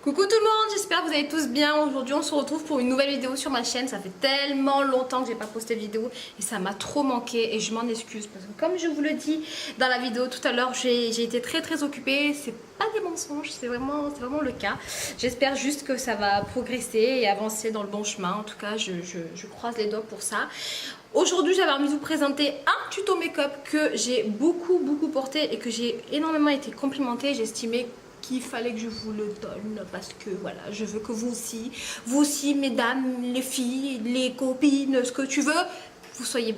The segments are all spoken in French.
Coucou tout le monde, j'espère que vous allez tous bien. Aujourd'hui on se retrouve pour une nouvelle vidéo sur ma chaîne. Ça fait tellement longtemps que j'ai pas posté de vidéo et ça m'a trop manqué et je m'en excuse parce que comme je vous le dis dans la vidéo tout à l'heure, j'ai été très occupée. C'est pas des mensonges, c'est vraiment le cas. J'espère juste que ça va progresser et avancer dans le bon chemin. En tout cas je croise les doigts pour ça. Aujourd'hui j'avais envie de vous présenter un tuto make-up que j'ai beaucoup porté et que j'ai énormément été complimentée. J'ai estimé qu'il fallait que je vous le donne parce que voilà, je veux que vous aussi mesdames, les filles, les copines, ce que tu veux, vous soyez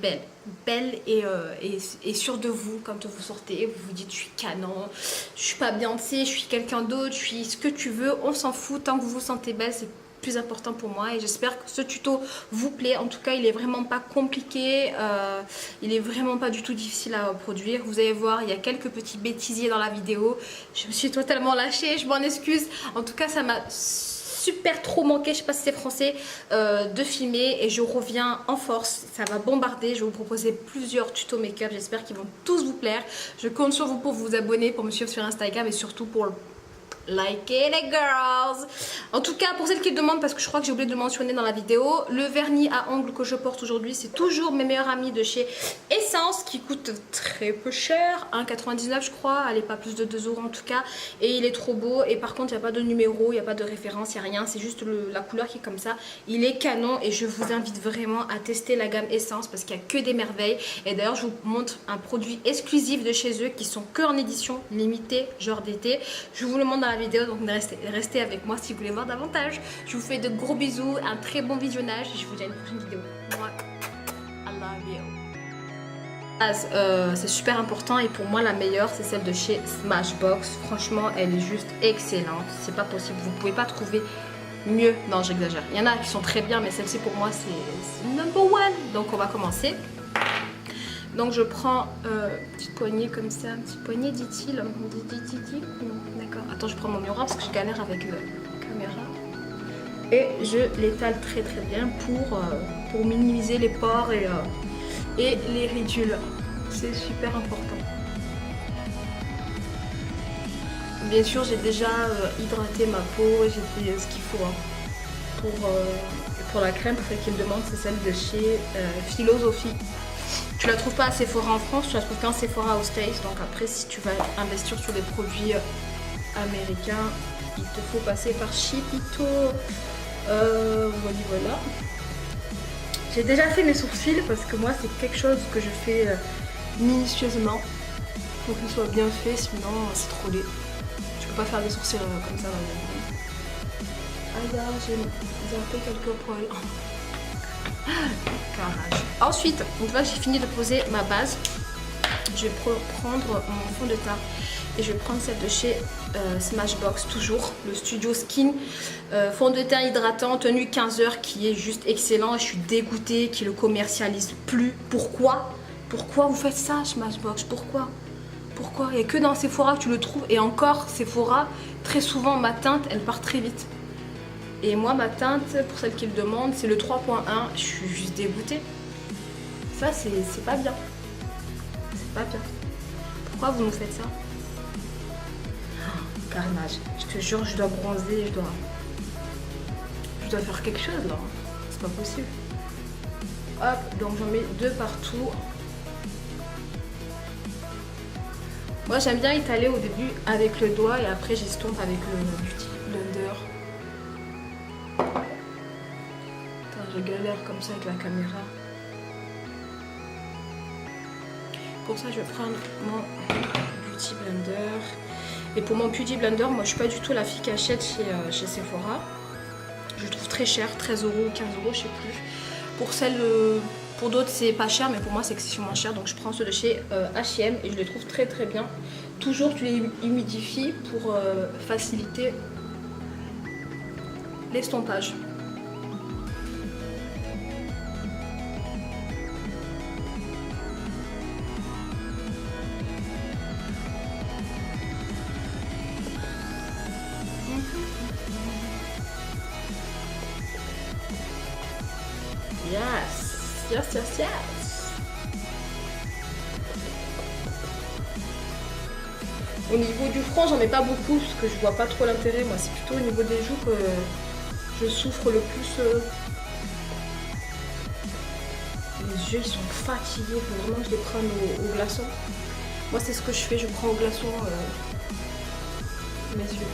belles et sûres de vous quand vous sortez. Vous vous dites je suis canon, je suis pas Beyoncé, je suis quelqu'un d'autre, je suis ce que tu veux, on s'en fout, tant que vous vous sentez belle, c'est plus important pour moi et j'espère que ce tuto vous plaît. En tout cas il est vraiment pas compliqué, il est vraiment pas du tout difficile à produire. Vous allez voir, il y a quelques petits bêtisiers dans la vidéo, je me suis totalement lâchée, je m'en excuse. En tout cas ça m'a super trop manqué, je sais pas si c'est français, de filmer et je reviens en force. Ça va bombarder, je vais vous proposer plusieurs tutos make-up, j'espère qu'ils vont tous vous plaire. Je compte sur vous pour vous abonner, pour me suivre sur Instagram et surtout pour likez les girls. En tout cas pour celles qui le demandent, parce que je crois que j'ai oublié de le mentionner dans la vidéo, le vernis à ongles que je porte aujourd'hui c'est toujours mes meilleurs amis de chez Essence, qui coûte très peu cher, 1,99 je crois, allez pas plus de 2 € en tout cas, et il est trop beau. Et par contre il n'y a pas de numéro, il n'y a pas de référence, il n'y a rien, c'est juste la couleur qui est comme ça. Il est canon et je vous invite vraiment à tester la gamme Essence parce qu'il n'y a que des merveilles. Et d'ailleurs je vous montre un produit exclusif de chez eux qui sont que en édition limitée, genre d'été. Je vous le montre dans la vidéo, donc restez avec moi si vous voulez voir davantage. Je vous fais de gros bisous, un très bon visionnage et je vous dis à une prochaine vidéo. Moi, I love you. C'est super important et pour moi la meilleure c'est celle de chez Smashbox. Franchement elle est juste excellente, c'est pas possible, vous pouvez pas trouver mieux. Non j'exagère, il y en a qui sont très bien mais celle-ci pour moi c'est number one. Donc on va commencer. Donc je prends une petite poignée comme ça, un petit poignet dit-il. D'accord, attends je prends mon miroir parce que je galère avec la caméra. Et je l'étale très bien pour minimiser les pores et les ridules. C'est super important. Bien sûr j'ai déjà hydraté ma peau, j'ai fait ce qu'il faut hein. Pour la crème, pour celle qui me demande, c'est celle de chez Philosophie. Tu la trouves pas à Sephora en France, tu la trouves qu'en Sephora aux States. Donc après si tu vas investir sur des produits américains, il te faut passer par Chipito. Voilà. J'ai déjà fait mes sourcils parce que moi c'est quelque chose que je fais minutieusement pour qu'ils soient bien faits, sinon c'est trop laid. Tu peux pas faire des sourcils comme ça. Ah là j'ai un peu quelques poils. Carrage. Ensuite, une fois que j'ai fini de poser ma base, je vais prendre mon fond de teint et je vais prendre celle de chez Smashbox, toujours le Studio Skin fond de teint hydratant tenue 15 heures qui est juste excellent. Et je suis dégoûtée qu'ils le commercialisent plus. Pourquoi vous faites ça Smashbox? Pourquoi il n'y a que dans Sephora que tu le trouves, et encore Sephora très souvent ma teinte elle part très vite. Et moi ma teinte, pour celles qui le demandent, c'est le 3.1. Je suis juste dégoûtée. Ça c'est pas bien. C'est pas bien. Pourquoi vous nous faites ça? Oh, carnage. Je te jure je dois bronzer, je dois faire quelque chose là. C'est pas possible. Hop, donc j'en mets 2 partout. Moi j'aime bien étaler au début avec le doigt et après j'estompe avec le Beauty Blender. Je galère comme ça avec la caméra. Pour ça je vais prendre mon Beauty Blender. Et pour mon Beauty Blender, moi je suis pas du tout la fille qui achète chez Sephora. Je le trouve très cher, 13 € ou 15 €, je sais plus. Pour d'autres c'est pas cher, mais pour moi c'est excessivement cher. Donc je prends ceux de chez H&M et je les trouve très bien. Toujours tu les humidifies pour faciliter l'estompage. Yes. Au niveau du front, j'en mets pas beaucoup parce que je vois pas trop l'intérêt. Moi, c'est plutôt au niveau des joues que je souffre le plus. Les yeux, ils sont fatigués. Il faut vraiment que je les prenne au glaçon. Moi, c'est ce que je fais. Je prends au glaçon mes yeux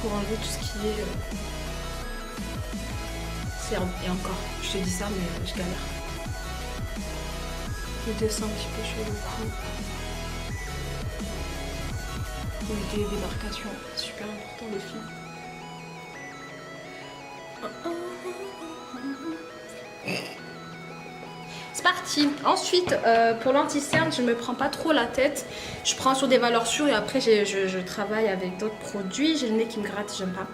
pour enlever tout ce qui est cerne. Et encore, je te dis ça, mais je galère. Je descends un petit peu sur le cou. Des démarcations, super important les filles. C'est parti. Ensuite, pour l'anti-cerne, je ne me prends pas trop la tête. Je prends sur des valeurs sûres et après je travaille avec d'autres produits. J'ai le nez qui me gratte, j'aime pas.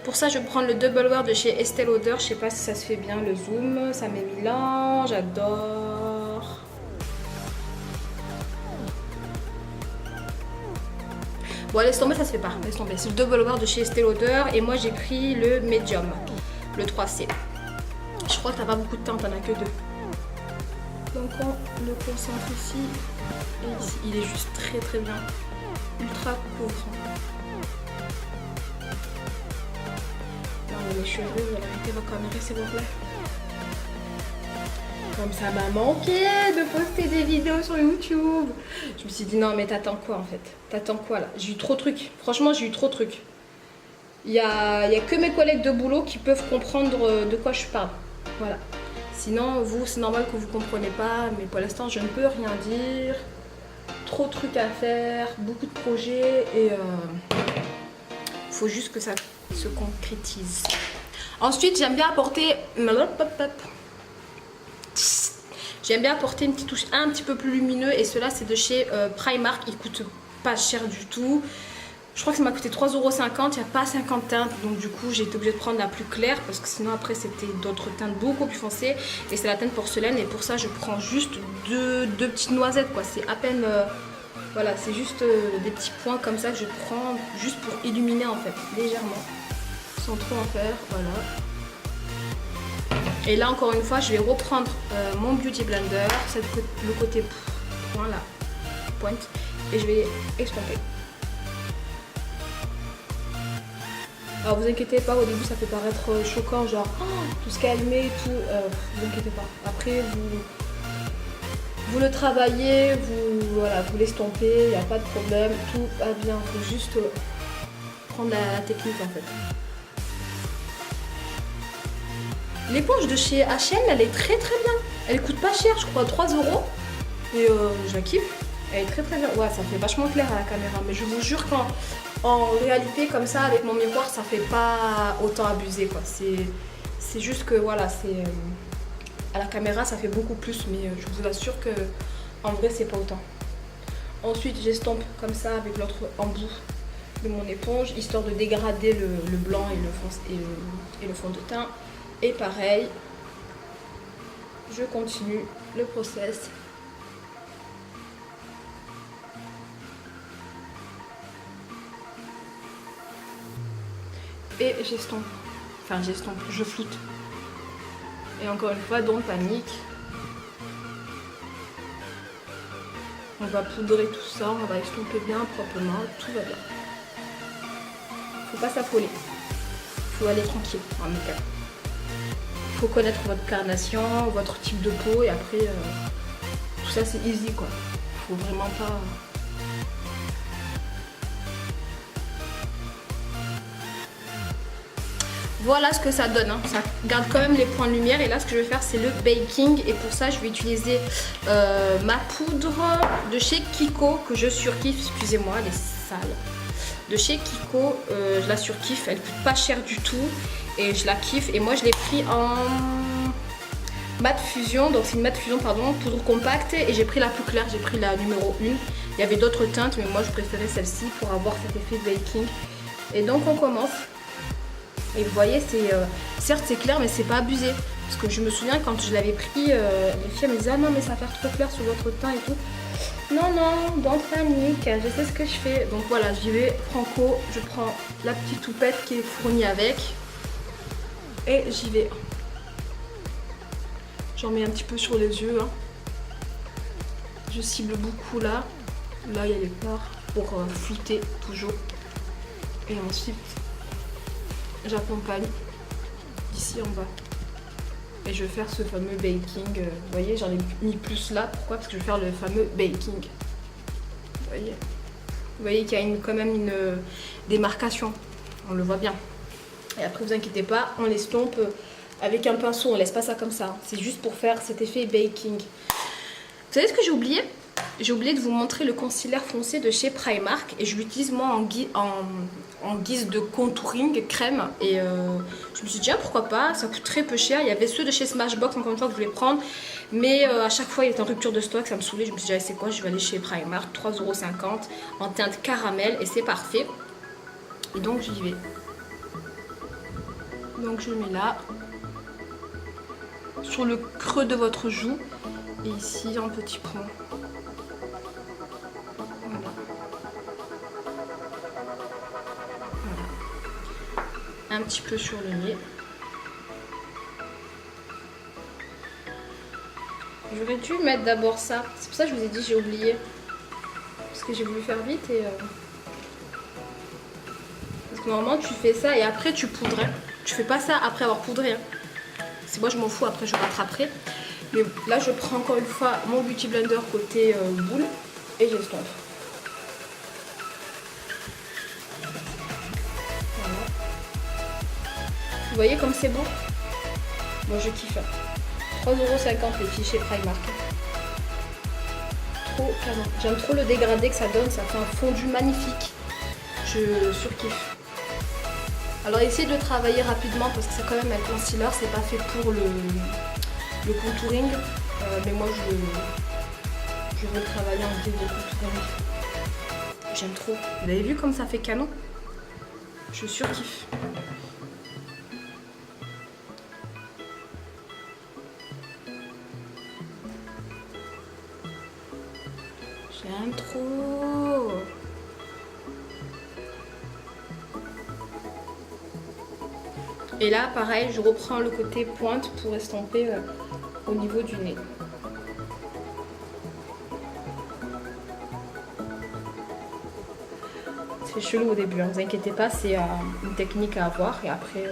Pour ça, je vais prendre le Double Wear de chez Estée Lauder. Je sais pas si ça se fait bien le zoom. Ça met Milan, j'adore. Bon, laisse tomber, ça se fait pas. Laisse tomber. C'est le Double Wear de chez Estée Lauder et moi j'ai pris le Medium, le 3C. Je crois que t'as pas beaucoup de temps, t'en as que 2. Donc on le concentre ici et ici. Il est juste très bien. Ultra couvre. Non, les cheveux, vous allez arrêter vos conneries s'il vous plaît. Comme ça m'a manqué de poster des vidéos sur YouTube. Je me suis dit non mais t'attends quoi en fait? T'attends quoi là? J'ai eu trop de trucs. Franchement j'ai eu trop de trucs. Il y a que mes collègues de boulot qui peuvent comprendre de quoi je parle. Voilà. Sinon vous c'est normal que vous ne comprenez pas. Mais pour l'instant je ne peux rien dire. Trop de trucs à faire. Beaucoup de projets. Et faut juste que ça se concrétise. Ensuite j'aime bien apporter... J'aime bien apporter une petite touche un petit peu plus lumineux et cela c'est de chez Primark, il coûte pas cher du tout. Je crois que ça m'a coûté 3,50 €, il n'y a pas 50 teintes donc du coup j'ai été obligée de prendre la plus claire parce que sinon après c'était d'autres teintes beaucoup plus foncées et c'est la teinte porcelaine et pour ça je prends juste deux petites noisettes quoi, c'est à peine, voilà c'est juste des petits points comme ça que je prends juste pour illuminer en fait, légèrement, sans trop en faire, voilà. Et là encore une fois je vais reprendre mon Beauty Blender, le côté point là, pointe, et je vais estomper. Alors vous inquiétez pas, au début ça peut paraître choquant, genre tout se calmer, tout, vous inquiétez pas. Après vous le travaillez, vous l'estompez, il n'y a pas de problème, tout va bien, il faut juste prendre la technique en fait. L'éponge de chez H&M, elle est très bien. Elle coûte pas cher, je crois 3 €. Et je la kiffe. Elle est très bien. Ouais, ça fait vachement clair à la caméra. Mais je vous jure qu'en réalité, comme ça, avec mon miroir, ça fait pas autant abusé quoi. C'est juste que voilà, c'est à la caméra, ça fait beaucoup plus. Mais je vous assure que en vrai, c'est pas autant. Ensuite, j'estompe comme ça avec l'autre embout de mon éponge, histoire de dégrader le blanc et le fond de teint. Et pareil, je continue le process. Et j'estompe. Enfin j'estompe, je floute. Et encore une fois, don't panique. On va poudrer tout ça, on va estomper bien proprement, tout va bien. Faut pas s'affoler. Faut aller tranquille en make-up. Faut connaître votre carnation, votre type de peau et après tout ça c'est easy quoi. Faut vraiment pas... Voilà ce que ça donne, hein. Ça garde quand même les points de lumière et là ce que je vais faire c'est le baking et pour ça je vais utiliser ma poudre de chez Kiko que je surkiffe, excusez-moi elle est sale. De chez Kiko, je la surkiffe, elle coûte pas cher du tout et je la kiffe et moi je l'ai pris en matte fusion, donc c'est une matte fusion pardon, poudre compacte et j'ai pris la plus claire, j'ai pris la numéro 1. Il y avait d'autres teintes mais moi je préférais celle-ci pour avoir cet effet baking. Et donc on commence. Et vous voyez, certes c'est clair mais c'est pas abusé. Parce que je me souviens quand je l'avais pris, les filles me disaient ah non mais ça va faire trop clair sur votre teint et tout. Non, don't panique, je sais ce que je fais. Donc voilà, j'y vais franco, je prends la petite toupette qui est fournie avec. Et j'y vais. J'en mets un petit peu sur les yeux. Hein. Je cible beaucoup là. Là, il y a les pores pour flouter toujours. Et ensuite, j'accompagne ici en bas. Et je vais faire ce fameux baking. Vous voyez, j'en ai mis plus là. Pourquoi? Parce que je vais faire le fameux baking. Vous voyez qu'il y a quand même une démarcation. On le voit bien. Et après, vous inquiétez pas, on l'estompe avec un pinceau. On laisse pas ça comme ça. C'est juste pour faire cet effet baking. Vous savez ce que j'ai oublié? J'ai oublié de vous montrer le concealer foncé de chez Primark. Et je l'utilise moi en guise de contouring crème. Et je me suis dit, ah, pourquoi pas, ça coûte très peu cher. Il y avait ceux de chez Smashbox, encore une fois, que je voulais prendre. Mais à chaque fois, il était en rupture de stock, ça me saoulait. Je me suis dit, ah, c'est quoi, je vais aller chez Primark, 3,50 € en teinte caramel. Et c'est parfait. Et donc, j'y vais. Donc, je le mets là. Sur le creux de votre joue. Et ici, en petit point. Un petit peu sur le nez. J'aurais dû mettre d'abord ça. C'est pour ça que je vous ai dit j'ai oublié. Parce que j'ai voulu faire vite et... Parce que normalement tu fais ça et après tu poudrais. Tu fais pas ça après avoir poudré. Hein. C'est moi je m'en fous, après je rattraperai. Mais là je prends encore une fois mon Beauty Blender côté boule et j'estompe. Vous voyez comme c'est beau? Moi je kiffe. 3,50 € les fichiers Primark. Trop canon. J'aime trop le dégradé que ça donne, ça fait un fondu magnifique. Je surkiffe. Alors essayez de le travailler rapidement parce que c'est quand même un concealer, c'est pas fait pour le contouring. Mais moi je veux le travailler en guise de contouring. J'aime trop. Vous avez vu comme ça fait canon? Je surkiffe. J'aime trop. Et là, pareil, je reprends le côté pointe pour estomper au niveau du nez. C'est chelou au début, hein, vous inquiétez pas, c'est une technique à avoir et après...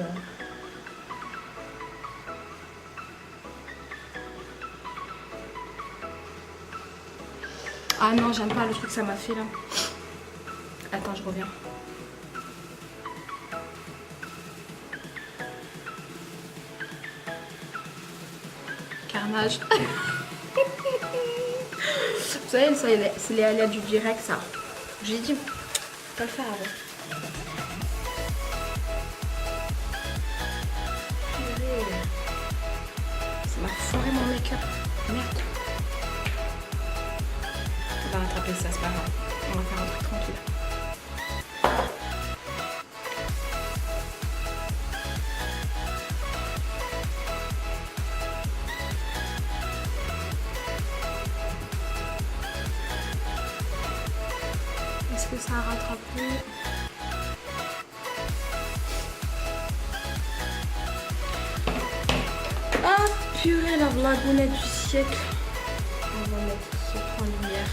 Ah non, j'aime pas le truc que ça m'a fait là. Attends, je reviens. Carnage. Vous savez, c'est les aléas du direct, ça. J'ai dit, pas le faire avant. Ça m'a foiré mon make-up. Merde. On va rattraper ça, c'est pas grave. On va faire un truc tranquille. Est-ce que ça a rattrapé? Ah purée, la blagounette du siècle. On va mettre ce point de lumière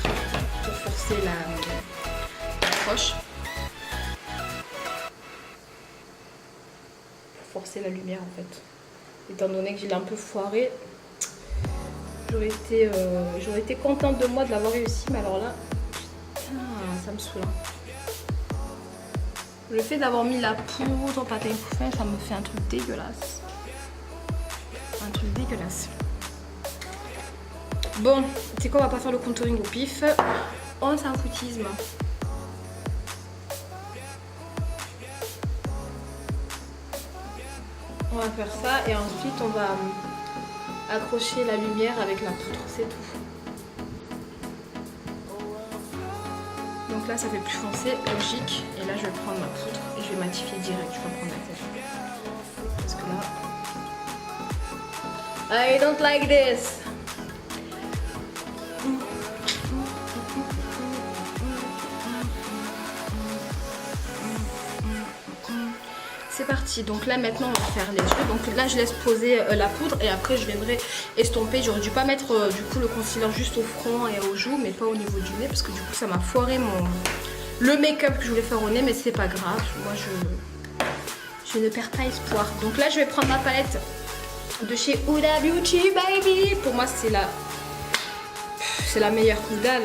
pour forcer la poche. Pour forcer la lumière en fait. Étant donné que je l'ai un peu foiré, j'aurais été contente de moi de l'avoir réussi, mais alors là, putain, ça me saoule. Le fait d'avoir mis la poudre au pâte à mouffer, ça me fait un truc dégueulasse. Un truc dégueulasse. Bon, c'est quoi, on va pas faire le contouring au pif. Oh, c'est un foutisme. On va faire ça et ensuite on va accrocher la lumière avec la poudre, c'est tout. Donc là ça fait plus foncé, logique. Et là je vais prendre ma poudre et je vais matifier direct, je vais prendre la tête. Parce que là... I don't like this. c'est parti. Donc là maintenant on va faire les yeux. Donc là je laisse poser la poudre et après je viendrai estomper. J'aurais dû pas mettre du coup le concealer juste au front et aux joues, mais pas au niveau du nez parce que du coup ça m'a foiré le make-up que je voulais faire au nez, mais c'est pas grave. Moi je ne perds pas espoir. Donc là je vais prendre ma palette de chez Huda Beauty Baby. Pour moi c'est la meilleure. Huda,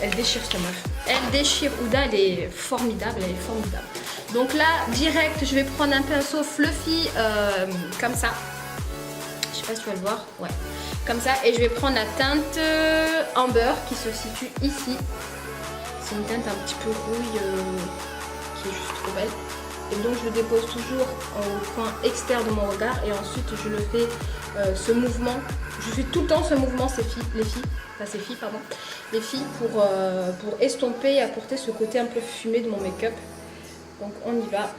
elle déchire cette meuf. Elle déchire. Huda, elle est formidable, Donc là, direct, je vais prendre un pinceau fluffy comme ça. Je sais pas si tu vas le voir. Ouais, comme ça. Et je vais prendre la teinte Amber qui se situe ici. C'est une teinte un petit peu rouille qui est juste trop belle. Et donc je le dépose toujours au point externe de mon regard et ensuite je le fais ce mouvement. Je fais tout le temps ce mouvement, les filles pour estomper et apporter ce côté un peu fumé de mon make-up. Donc on y va.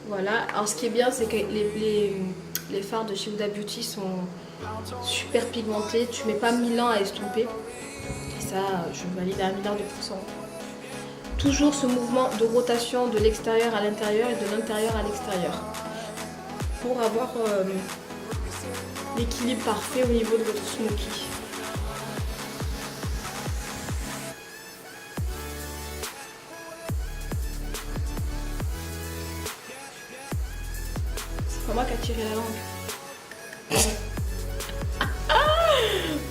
Voilà, alors ce qui est bien c'est que les fards de chez Huda Beauty sont super pigmentés, tu mets pas 1000 ans à estomper. Et ça, je valide à 1 milliard de pourcents. Toujours ce mouvement de rotation de l'extérieur à l'intérieur et de l'intérieur à l'extérieur. Pour avoir l'équilibre parfait au niveau de votre smoky. C'est pas moi qui a tiré la langue.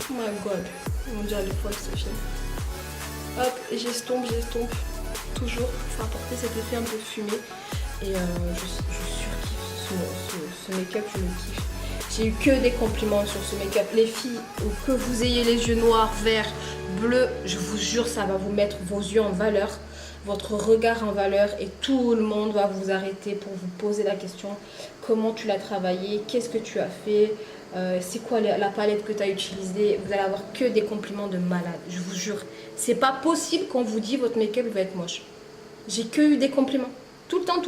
Oh my god. Mon dieu, elle est folle ce film. Hop, et j'estompe. Toujours pour apporter cet effet un peu fumé. Et je surkiffe ce make-up, je le kiffe. J'ai eu que des compliments sur ce make-up. Les filles, que vous ayez les yeux noirs, verts, bleus, je vous jure, ça va vous mettre vos yeux en valeur, votre regard en valeur et tout le monde va vous arrêter pour vous poser la question comment tu l'as travaillé, qu'est-ce que tu as fait, c'est quoi la palette que tu as utilisée. Vous allez avoir que des compliments de malade, je vous jure. C'est pas possible qu'on vous dit votre make-up va être moche. J'ai que eu des compliments. Tout le temps.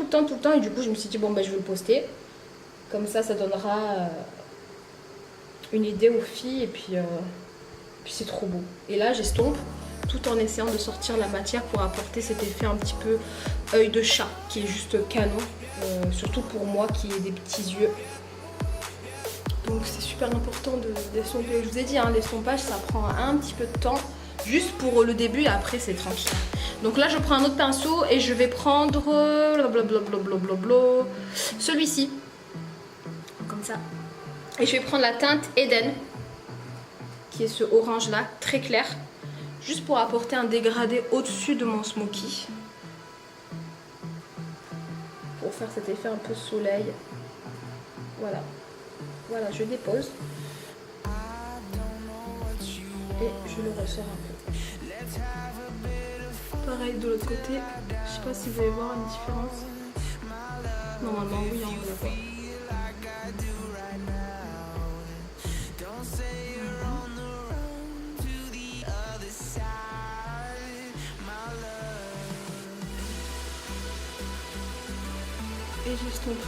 Et du coup, je me suis dit, bon, bah, je vais le poster. Comme ça donnera une idée aux filles. Et puis c'est trop beau. Et là, j'estompe tout en essayant de sortir la matière pour apporter cet effet un petit peu œil de chat, qui est juste canon. Surtout pour moi qui ai des petits yeux. Donc c'est super important d'estomper. Je vous ai dit, hein, l'estompage, ça prend un petit peu de temps. Juste pour le début et après c'est tranquille. Donc là je prends un autre pinceau et je vais prendre celui-ci. Comme ça. Et je vais prendre la teinte Eden. Qui est ce orange là, très clair. Juste pour apporter un dégradé au-dessus de mon smoky. Pour faire cet effet un peu soleil. Voilà. Voilà, je dépose. Et je le ressors un peu. Pareil de l'autre côté. Je sais pas si vous allez voir une différence. Normalement oui, on va la voir. Et j'estompe.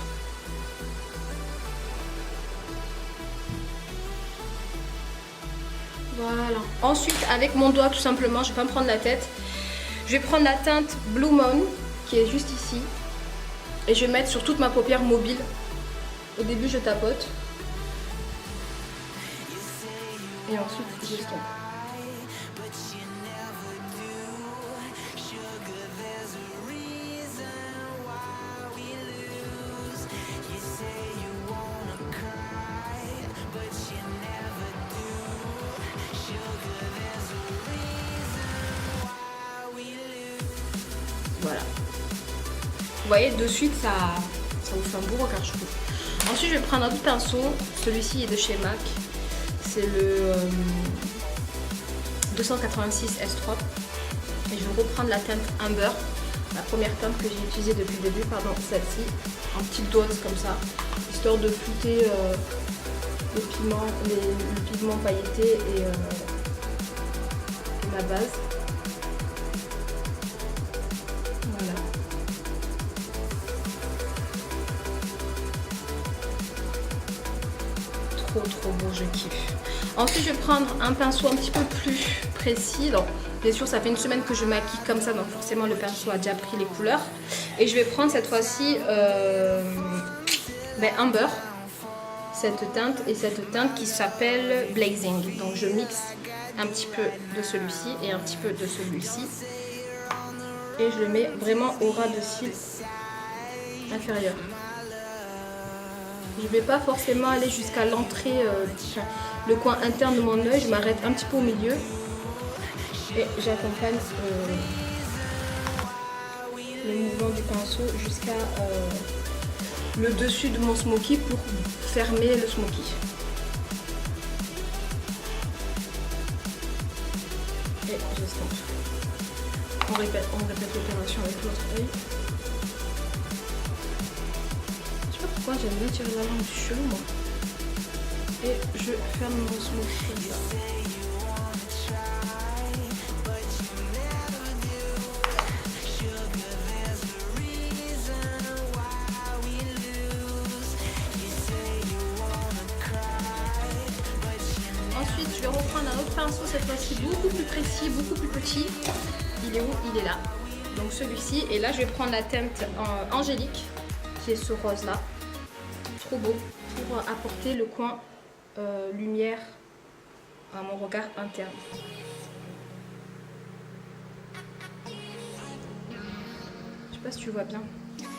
Voilà. Ensuite, avec mon doigt, tout simplement, je vais pas me prendre la tête. Je vais prendre la teinte Blue Moon, qui est juste ici. Et je vais mettre sur toute ma paupière mobile. Au début, je tapote. Et ensuite, j'estompe. Voilà. Vous voyez, de suite, ça vous fait un beau regard, je trouve. Ensuite, je vais prendre un autre pinceau. Celui-ci est de chez MAC. C'est le 286 S3. Et je vais reprendre la teinte Amber. La première teinte que j'ai utilisée depuis le début, pardon, celle-ci. En petite dose comme ça. Histoire de flouter le pigment pailleté et ma base. trop beau, je kiffe. Ensuite je vais prendre un pinceau un petit peu plus précis. Donc bien sûr ça fait une semaine que je maquille comme ça, donc forcément le pinceau a déjà pris les couleurs. Et je vais prendre cette fois-ci Amber, cette teinte et cette teinte qui s'appelle Blazing. Donc je mixe un petit peu de celui-ci et un petit peu de celui-ci. Et je le mets vraiment au ras de cils inférieur. Je ne vais pas forcément aller jusqu'à l'entrée, le coin interne de mon œil. Je m'arrête un petit peu au milieu et j'accompagne le mouvement du pinceau jusqu'à le dessus de mon smoky pour fermer le smoky. Et j'estompe. On répète l'opération avec l'autre œil. Pourquoi j'aime bien tirer la langue du cheveu moi. Et je ferme mon smoky comme ça. Ensuite je vais reprendre un autre pinceau, cette fois-ci beaucoup plus précis, beaucoup plus petit. Il est où? Il est là. Donc celui-ci. Et là je vais prendre la teinte en angélique, qui est ce rose là. Trop beau pour apporter le coin lumière à mon regard interne. Je sais pas si tu vois bien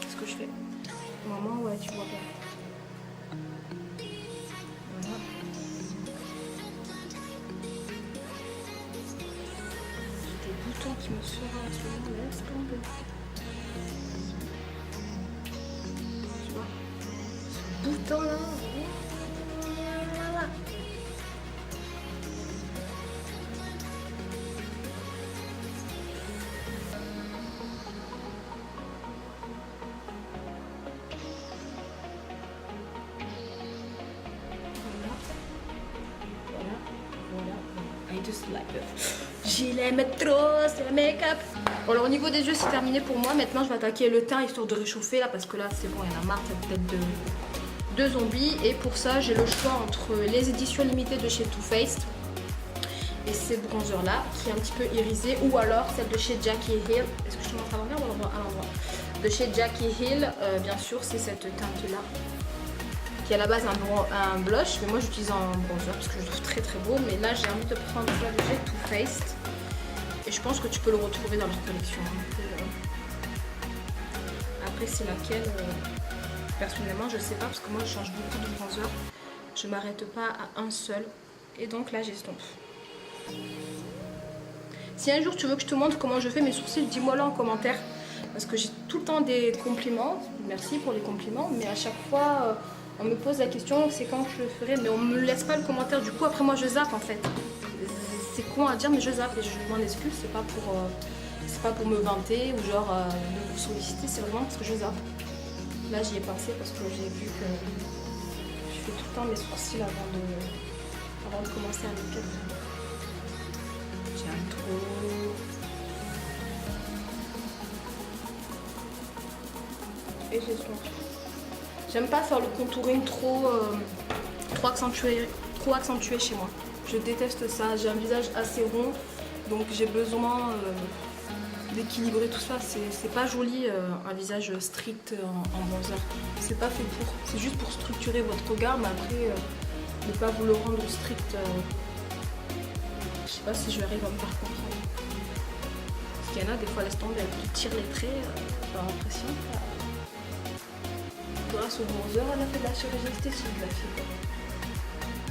ce que je fais. Maman, ouais, tu vois bien. Voilà. J'ai des boutons qui me serrent en ce moment, laisse tomber. Tu vois, ce bouton là. Voilà. Je l'aime trop, c'est le make-up. Bon, alors au niveau des yeux c'est terminé pour moi. Maintenant je vais attaquer le teint histoire de réchauffer là, parce que là c'est bon, il y en a marre cette tête de zombie. Et pour ça j'ai le choix entre les éditions limitées de chez Too Faced et ces bronzers là qui est un petit peu irisé, ou alors celle de chez Jackie Hill. Est-ce que je te montre à l'envers ou à l'endroit? De chez Jackie Hill, bien sûr c'est cette teinte là qui est à la base un blush, mais moi j'utilise un bronzer parce que je le trouve très beau. Mais là j'ai envie de prendre la de chez Too Faced et je pense que tu peux le retrouver dans leur collection. Après c'est laquelle, personnellement je sais pas, parce que moi je change beaucoup de bronzer, je m'arrête pas à un seul, et donc là j'estompe. Si un jour tu veux que je te montre comment je fais mes sourcils, dis-moi là en commentaire, parce que j'ai tout le temps des compliments. Merci pour les compliments, mais à chaque fois on me pose la question c'est quand je le ferai, mais on me laisse pas le commentaire. Du coup après moi je zappe en fait. C'est con à dire mais je zappe et je m'en excuse. C'est pas pour me vanter ou genre de vous solliciter, c'est vraiment parce que je zappe. Là j'y ai pensé parce que j'ai vu que je fais tout le temps mes sourcils avant de commencer un make-up. J'aime trop. Et j'estompe. J'aime pas faire le contouring trop accentué chez moi. Je déteste ça. J'ai un visage assez rond, donc j'ai besoin d'équilibrer tout ça. C'est pas joli un visage strict en bronzer. C'est pas fait pour. C'est juste pour structurer votre regard, mais après ne pas vous le rendre strict. Je sais pas si je vais arriver à me faire comprendre. Parce qu'il y en a des fois, laisse tomber, elles tirent les traits, par l'impression. Grâce au bronzer, elle a fait de la chirurgie esthétique, la fille.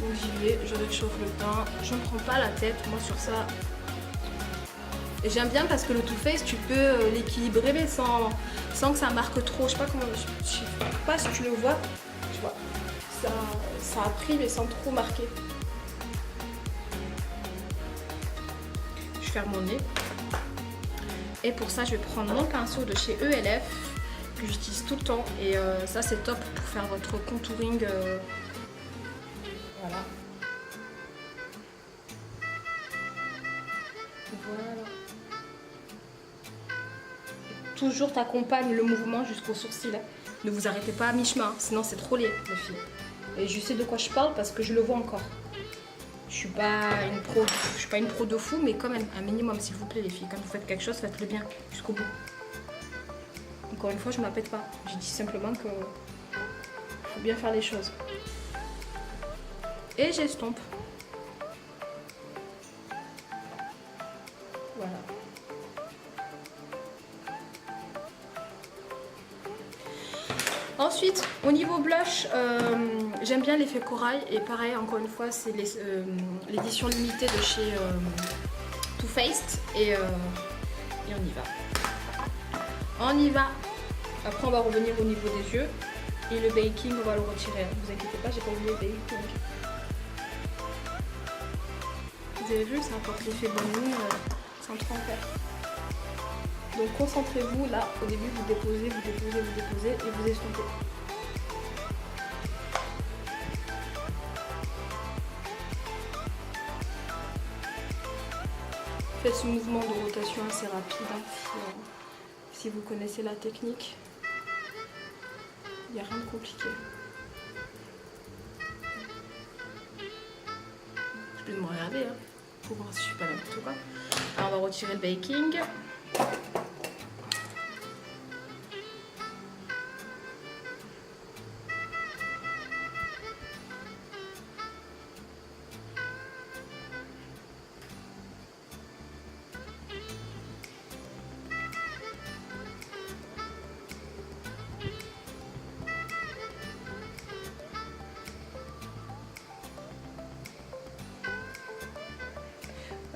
Donc j'y vais, je réchauffe le teint, je ne prends pas la tête, moi sur ça. Et j'aime bien parce que le Too Faced, tu peux l'équilibrer mais sans que ça marque trop. Je sais pas comment, je sais pas si tu le vois, tu vois. Ça a pris mais sans trop marquer. Je ferme mon nez. Et pour ça, je vais prendre mon pinceau de chez ELF. Que j'utilise tout le temps, et ça c'est top pour faire votre contouring. Voilà. Voilà. Toujours t'accompagne le mouvement jusqu'au sourcil. Ne vous arrêtez pas à mi-chemin, sinon c'est trop laid les filles. Et je sais de quoi je parle parce que je le vois encore. Je suis pas une pro de fou, mais quand même, un minimum s'il vous plaît les filles. Quand vous faites quelque chose, faites-le bien, jusqu'au bout. Encore une fois, je ne m'appelle pas. Je dis simplement que faut bien faire les choses. Et j'estompe. Voilà. Ensuite, au niveau blush, j'aime bien l'effet corail. Et pareil, encore une fois, c'est l'édition limitée de chez Too Faced. Et on y va. On y va. Après, on va revenir au niveau des yeux. Et le baking, on va le retirer. Ne vous inquiétez pas, j'ai pas oublié le baking. Vous avez vu, ça apporte l'effet bonne mine sans trop en faire. Donc concentrez-vous là, au début vous déposez et vous estompez. Faites ce mouvement de rotation assez rapide hein, si vous connaissez la technique. Il n'y a rien de compliqué. Je peux me regarder hein, pour voir si je suis pas n'importe quoi. Alors on va retirer le baking.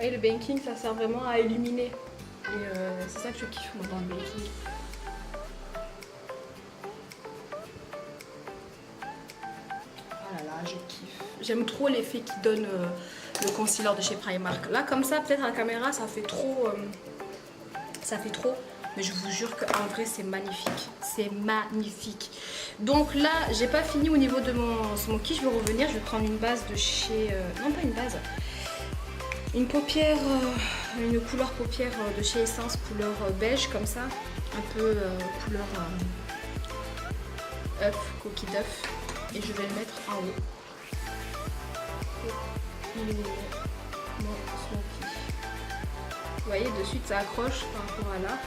Et le baking, ça sert vraiment à illuminer. Et c'est ça que je kiffe moi, dans le baking. Oh là là, je kiffe. J'aime trop l'effet qui donne le concealer de chez Primark. Là, comme ça, peut-être à la caméra, ça fait trop. Mais je vous jure qu'en vrai, c'est magnifique. C'est magnifique. Donc là, j'ai pas fini au niveau de mon smoky. Je vais revenir. Je vais prendre une base de chez... non, pas une base. Une paupière, une couleur paupière de chez Essence, couleur beige comme ça, un peu couleur œuf, coquille d'œuf, et je vais le mettre en haut pour illuminer mon smoky. Vous voyez, de suite ça accroche par rapport à là,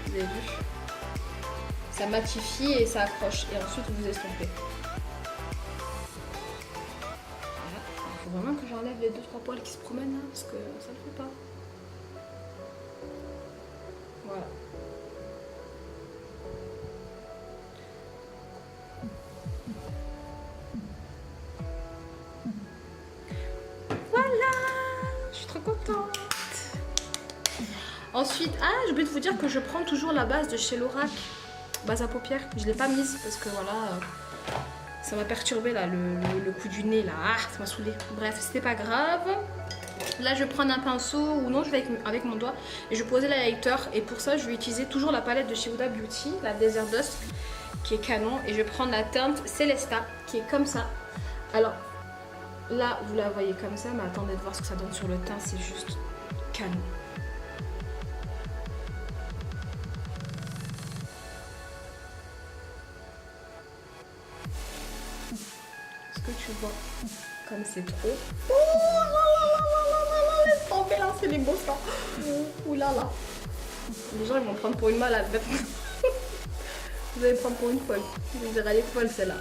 vous avez vu, ça matifie et ça accroche, et ensuite vous estompez. Il faut vraiment que j'enlève les 2-3 poils qui se promènent là, parce que ça ne fait pas. Voilà. Voilà, je suis trop contente. Ensuite, j'ai oublié de vous dire que je prends toujours la base de chez Lorac, base à paupières. Je ne l'ai pas mise parce que voilà... ça m'a perturbé là, le coup du nez là, ça m'a saoulé. Bref, c'était pas grave. Là, je vais prendre un pinceau ou non, je vais avec mon doigt et je vais poser l'highlighter. Et pour ça, je vais utiliser toujours la palette de chez Huda Beauty, la Desert Dust, qui est canon. Et je vais prendre la teinte Celesta, qui est comme ça. Alors, là, vous la voyez comme ça, mais attendez de voir ce que ça donne sur le teint, c'est juste canon. Que tu vois comme c'est trop. Oh laisse tomber là, c'est les beaux ça. Ouh là là. Les gens ils vont prendre pour une malade. Vous allez prendre pour une folle. Vous dire elle est folle celle-là.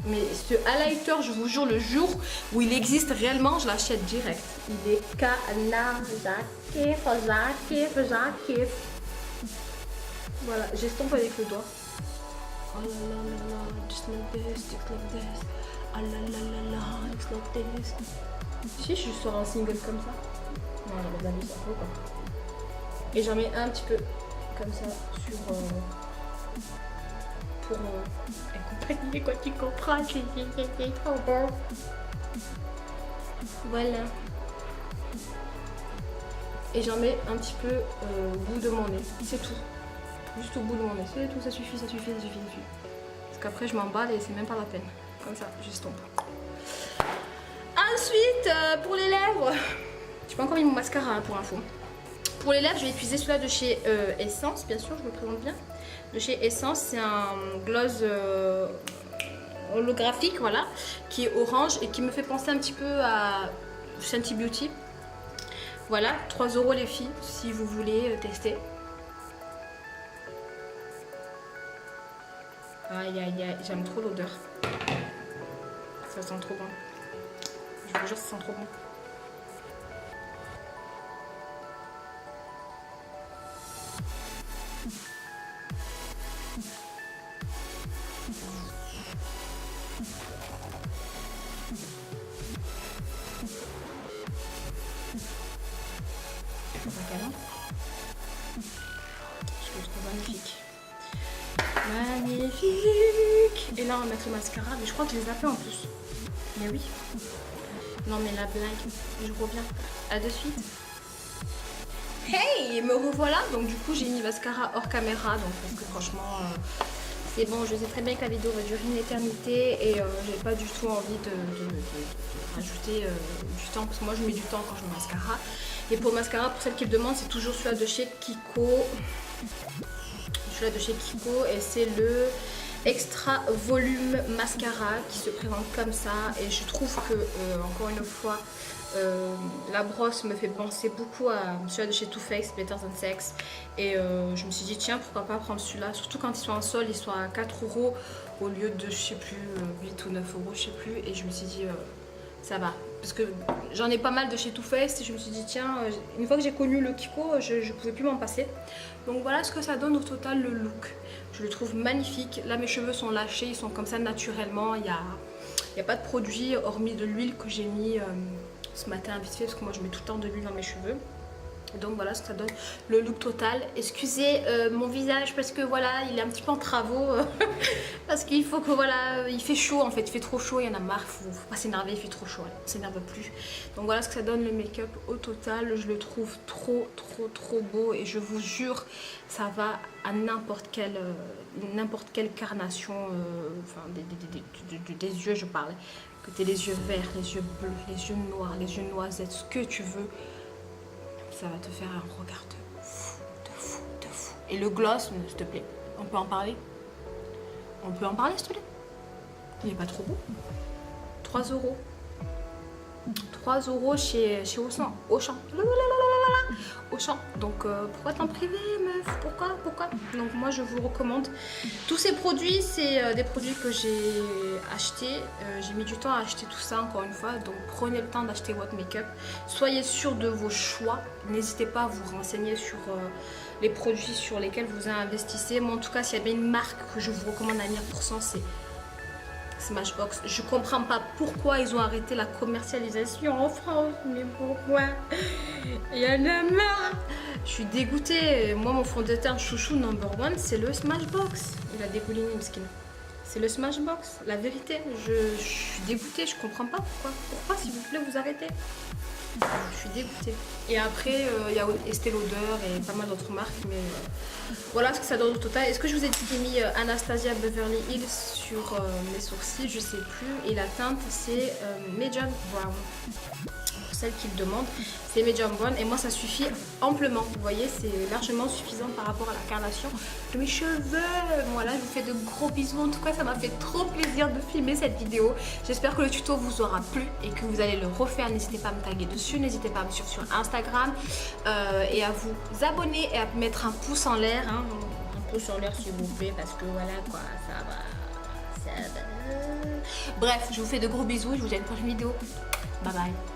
Mais ce highlighter, je vous jure, le jour où il existe réellement, je l'achète direct. Il est canon. J'kiffe. Voilà, j'estompe avec le doigt. Oh là là là là, just like this, just like this. Ah là là là là, it's like this. Si je sors un single comme ça. Non, les amis, ça faut pas. Et j'en mets un petit peu comme ça sur. Pour accompagner quand tu comprends. Voilà. Et j'en mets un petit peu au bout de mon nez. C'est tout. Juste au bout de mon nez. C'est tout, ça suffit. Parce qu'après, je m'emballe et c'est même pas la peine. Comme ça, j'estompe. Ensuite, pour les lèvres, j'ai pas encore mis mon mascara hein, pour info. Pour les lèvres, je vais utiliser celui-là de chez Essence, bien sûr, je me présente bien. De chez Essence, c'est un gloss holographique, voilà, qui est orange et qui me fait penser un petit peu à Fenty Beauty. Voilà, 3 € les filles, si vous voulez tester. Aïe aïe aïe, j'aime trop l'odeur. Ça sent trop bon. Je vous jure, ça sent trop bon. Je le trouve magnifique. Magnifique. Et là on va mettre le mascara, mais je crois que je les ai fait en plus. Mais oui. Non mais la blague, je reviens. À de suite. Hey, me revoilà. Donc du coup j'ai mis mascara hors caméra, donc parce que franchement c'est bon, je sais très bien que la vidéo va durer une éternité et j'ai pas du tout envie de rajouter du temps, parce que moi je mets du temps quand je mets mascara. Et pour le mascara, pour celles qui me demandent, c'est toujours celui-là de chez Kiko. Celui-là de chez Kiko et c'est le Extra Volume Mascara qui se présente comme ça. Et je trouve que, encore une fois, la brosse me fait penser beaucoup à celui-là de chez Too Faced, Better Than Sex. Et je me suis dit, tiens, pourquoi pas prendre celui-là. Surtout quand ils sont en solde, ils sont à 4 € au lieu de, je sais plus, 8 ou 9 €, je sais plus. Et je me suis dit, ça va. Parce que j'en ai pas mal de chez Too Faced et je me suis dit, tiens, une fois que j'ai connu le Kiko, je pouvais plus m'en passer. Donc voilà ce que ça donne au total, le look. Je le trouve magnifique. Là, mes cheveux sont lâchés, ils sont comme ça naturellement. Il n'y a pas de produit hormis de l'huile que j'ai mis ce matin vite fait, parce que moi je mets tout le temps de l'huile dans mes cheveux. Donc voilà ce que ça donne, le look total. Excusez mon visage parce que voilà, il est un petit peu en travaux. Parce qu'il faut que voilà, il fait chaud en fait, il fait trop chaud, il y en a marre, faut pas s'énerver, il fait trop chaud, on s'énerve plus. Donc voilà ce que ça donne le make-up au total. Je le trouve trop beau et je vous jure, ça va à n'importe quelle carnation, enfin des yeux je parle. Que tu aies les yeux verts, les yeux bleus, les yeux noirs, les yeux noisettes, ce que tu veux. Ça va te faire un regard de fou. Et le gloss, s'il te plaît, on peut en parler? On peut en parler, s'il te plaît? Il n'est pas trop beau. 3 €. 3 € chez Auchan. Auchan. Donc pourquoi t'en priver, meuf? Pourquoi? Donc moi je vous recommande. Tous ces produits, c'est des produits que j'ai achetés. J'ai mis du temps à acheter tout ça, encore une fois. Donc prenez le temps d'acheter votre make-up. Soyez sûr de vos choix. N'hésitez pas à vous renseigner sur les produits sur lesquels vous investissez. Moi en tout cas, s'il y a bien une marque que je vous recommande à 1000%, c'est Smashbox. Je comprends pas pourquoi ils ont arrêté la commercialisation en France, mais pourquoi? Il y en a marre. Je suis dégoûtée. Moi, mon fond de teint chouchou number one, c'est le Smashbox. Il a dégouliné, Mskin. C'est le Smashbox, la vérité. Je suis dégoûtée, je comprends pas pourquoi. Pourquoi, s'il vous plaît, vous arrêtez? Je suis dégoûtée. Et après, il y a Estée Lauder et pas mal d'autres marques, mais voilà ce que ça donne au total. Est-ce que je vous ai dit que j'ai mis Anastasia Beverly Hills sur mes sourcils? Je sais plus. Et la teinte, c'est Medium Brown. Pour celles qui le demandent, c'est Medium Brown. Et moi, ça suffit amplement. Vous voyez, c'est largement suffisant par rapport à la carnation de mes cheveux. Voilà, je vous fais de gros bisous. En tout cas, ça m'a fait trop plaisir de filmer cette vidéo. J'espère que le tuto vous aura plu et que vous allez le refaire. N'hésitez pas à me taguer dessus. N'hésitez pas à me suivre sur Instagram et à vous abonner et à mettre un pouce en l'air. Hein. Un pouce en l'air, s'il vous plaît, parce que voilà quoi, ça va. Bref, je vous fais de gros bisous. Je vous dis à une prochaine vidéo. Bye bye.